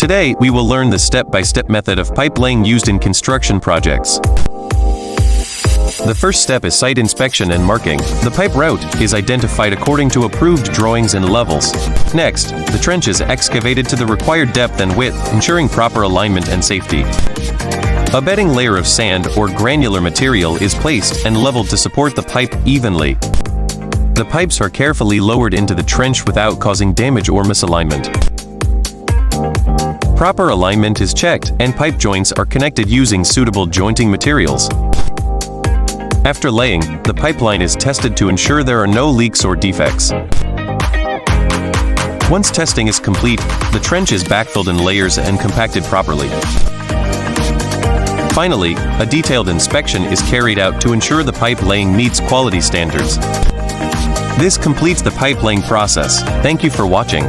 Today, we will learn the step-by-step method of pipe laying used in construction projects. The first step is site inspection and marking. The pipe route is identified according to approved drawings and levels. Next, the trench is excavated to the required depth and width, ensuring proper alignment and safety. A bedding layer of sand or granular material is placed and leveled to support the pipe evenly. The pipes are carefully lowered into the trench without causing damage or misalignment. Proper alignment is checked, and pipe joints are connected using suitable jointing materials. After laying, the pipeline is tested to ensure there are no leaks or defects. Once testing is complete, the trench is backfilled in layers and compacted properly. Finally, a detailed inspection is carried out to ensure the pipe laying meets quality standards. This completes the pipe laying process. Thank you for watching.